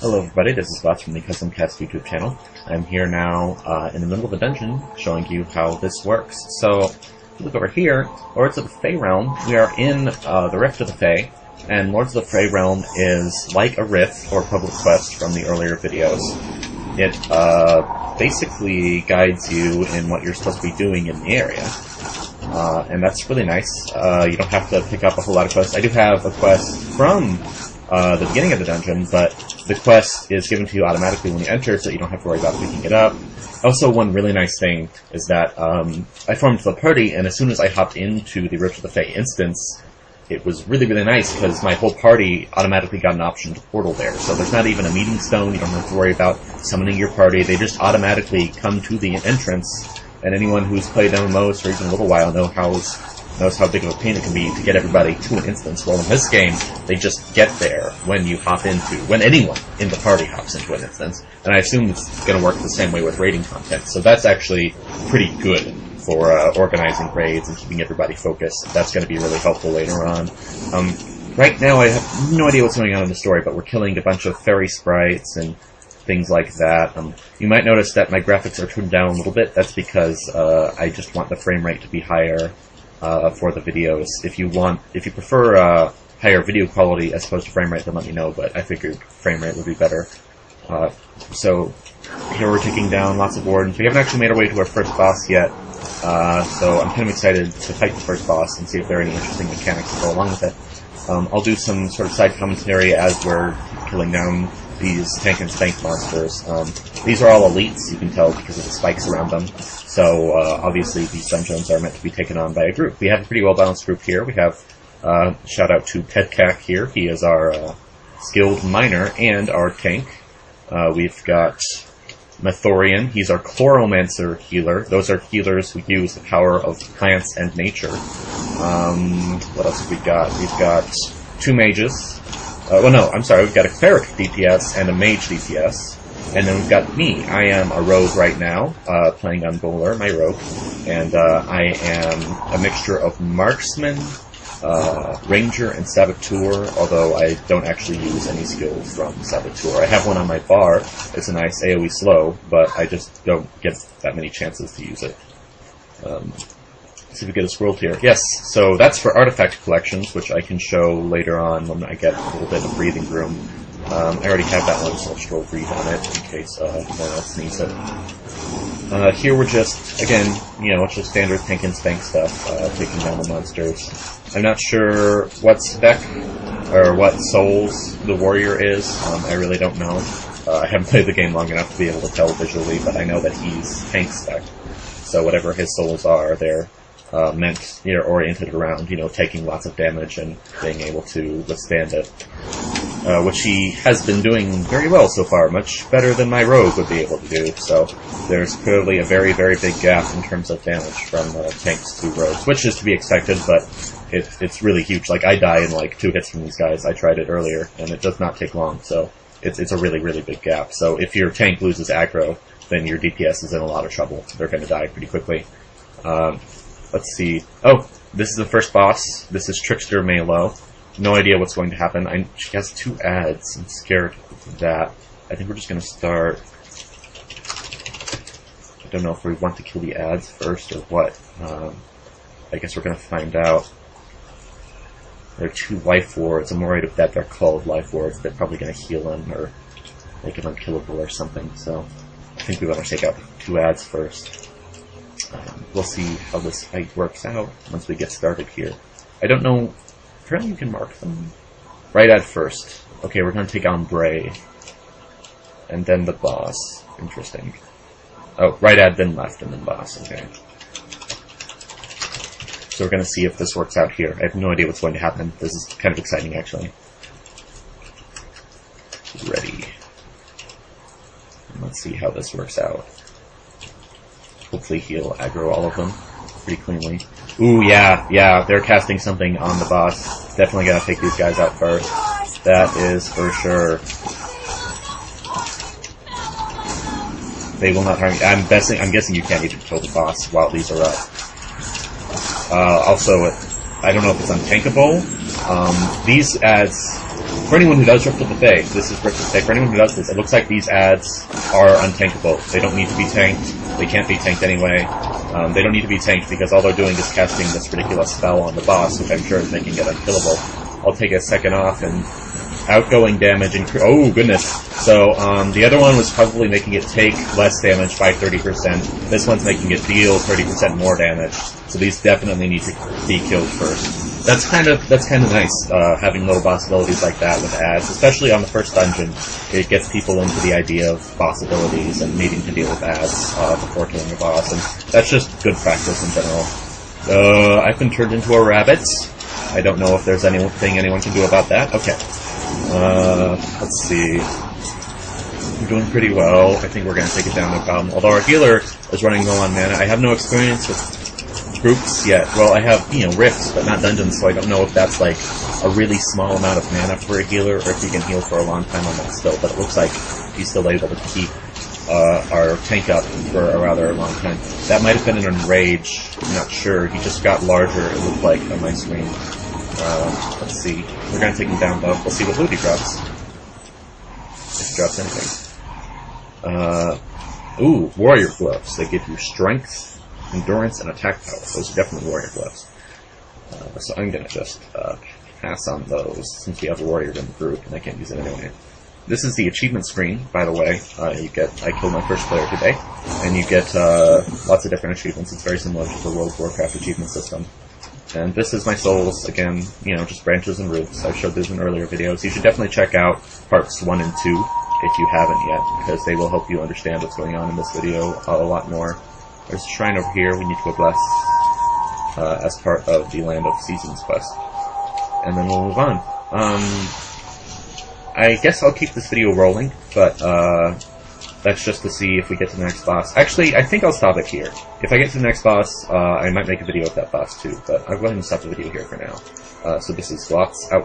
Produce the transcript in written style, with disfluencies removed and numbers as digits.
Hello everybody, this is Bots from the Custom Cast YouTube channel. I'm here now in the middle of a dungeon showing you how this works. So, if you look over here, Lords of the Fey Realm, we are in the Rift of the Fey, and Lords of the Fey Realm is like a Rift or public quest from the earlier videos. It basically guides you in what you're supposed to be doing in the area. And that's really nice. You don't have to pick up a whole lot of quests. I do have a quest from the beginning of the dungeon, but the quest is given to you automatically when you enter, so you don't have to worry about picking it up. Also, one really nice thing is that I formed the party, and as soon as I hopped into the Rift of the Fey instance, it was really, really nice, because my whole party automatically got an option to portal there. So there's not even a meeting stone, you don't have to worry about summoning your party, they just automatically come to the entrance, and anyone who's played MMOs for even a little while knows how big of a pain it can be to get everybody to an instance. Well, in this game, they just get there when anyone in the party hops into an instance. And I assume it's going to work the same way with raiding content. So that's actually pretty good for organizing raids and keeping everybody focused. That's going to be really helpful later on. Right now, I have no idea what's going on in the story, but we're killing a bunch of fairy sprites and things like that. You might notice that my graphics are tuned down a little bit. That's because I just want the frame rate to be higher for the videos. If you prefer higher video quality as opposed to frame rate, then let me know, but I figured frame rate would be better. So here we're taking down lots of wardens. We haven't actually made our way to our first boss yet, so I'm kind of excited to fight the first boss and see if there are any interesting mechanics to go along with it. I'll do some sort of side commentary as we're killing down these tank and spank monsters. These are all elites, you can tell because of the spikes around them. So, obviously these dungeons are meant to be taken on by a group. We have a pretty well-balanced group here. We have, shout out to Tedcac here. He is our skilled miner and our tank. We've got Methorian. He's our Chloromancer healer. Those are healers who use the power of plants and nature. What else have we got? We've got two mages. We've got a cleric DPS and a mage DPS. And then we've got me. I am a rogue right now, playing on Bowler, my rogue. And I am a mixture of marksman, ranger, and saboteur, although I don't actually use any skills from saboteur. I have one on my bar. It's a nice AoE slow, but I just don't get that many chances to use it. Let's see if we get a scroll here. Yes, so that's for artifact collections, which I can show later on when I get a little bit of breathing room. I already have that one, so I'll scroll read on it in case no one else needs it. Here we're just, again, it's just standard tank and spank stuff, taking down the monsters. I'm not sure what spec or what souls the warrior is. I really don't know. I haven't played the game long enough to be able to tell visually, but I know that he's tank spec. So whatever his souls are, they're meant, oriented around, taking lots of damage and being able to withstand it. Which he has been doing very well so far, much better than my rogue would be able to do. So there's clearly a very, very big gap in terms of damage from tanks to rogues, which is to be expected, but it's really huge. Like, I die in like 2 hits from these guys. I tried it earlier, and it does not take long, so it's a really, really big gap. So if your tank loses aggro, then your DPS is in a lot of trouble. They're going to die pretty quickly. Let's see. Oh, this is the first boss. This is Trickster Malo. No idea what's going to happen. She has 2 ads. I'm scared of that. I think we're just going to start. I don't know if we want to kill the ads first or what. I guess we're going to find out. There are 2 life wards. I'm worried that they're called life wards. They're probably going to heal him or make him unkillable or something. So I think we want to take out 2 ads first. We'll see how this fight works out once we get started here. I don't know. Apparently you can mark them. Right ad first. Okay, we're going to take on Bray. And then the boss. Interesting. Oh, right ad, then left, and then boss. Okay. So we're going to see if this works out here. I have no idea what's going to happen. This is kind of exciting, actually. Ready. And let's see how this works out. Hopefully he'll aggro all of them pretty cleanly. Ooh, yeah, they're casting something on the boss. Definitely gotta take these guys out first. That is for sure. They will not harm you. I'm guessing you can't even kill the boss while these are up. Also, I don't know if it's untankable. These ads For anyone who does Rift of the Fae, this is Rift of the Fae. For anyone who does this, it looks like these ads are untankable. They don't need to be tanked. They can't be tanked anyway. They don't need to be tanked because all they're doing is casting this ridiculous spell on the boss, which I'm sure is making it unkillable. I'll take a second off and outgoing damage and oh goodness. So the other one was probably making it take less damage by 30%. This one's making it deal 30% more damage. So these definitely need to be killed first. That's kind of nice, having little boss abilities like that with ads, especially on the first dungeon. It gets people into the idea of boss abilities and needing to deal with ads before killing the boss, and that's just good practice in general. I've been turned into a rabbit. I don't know if there's anything anyone can do about that. Okay. Let's see. I'm doing pretty well. I think we're going to take it down, no problem. Although our healer is running low on mana. I have no experience with groups yet. Well, I have, rifts, but not dungeons, so I don't know if that's like a really small amount of mana for a healer, or if you can heal for a long time on that still, but it looks like he's still able to keep our tank up for a rather long time. That might have been an enrage, I'm not sure. He just got larger, it looked like, on my screen. Let's see. We're gonna take him down though. We'll see what loot he drops. If he drops anything. Ooh, warrior gloves. They give you strength, endurance, and attack power. Those are definitely warrior gloves. So I'm gonna just pass on those since we have a warrior in the group and I can't use it anyway. This is the achievement screen, by the way. I killed my first player today, and you get lots of different achievements. It's very similar to the World of Warcraft achievement system. And this is my souls, again, just branches and roots. I've showed these in earlier videos. You should definitely check out parts 1 and 2 if you haven't yet, because they will help you understand what's going on in this video a lot more. There's a shrine over here we need to go bless as part of the Land of Seasons quest. And then we'll move on. I guess I'll keep this video rolling, but that's just to see if we get to the next boss. Actually, I think I'll stop it here. If I get to the next boss, I might make a video of that boss too, but I'll go ahead and stop the video here for now. So this is Glots out.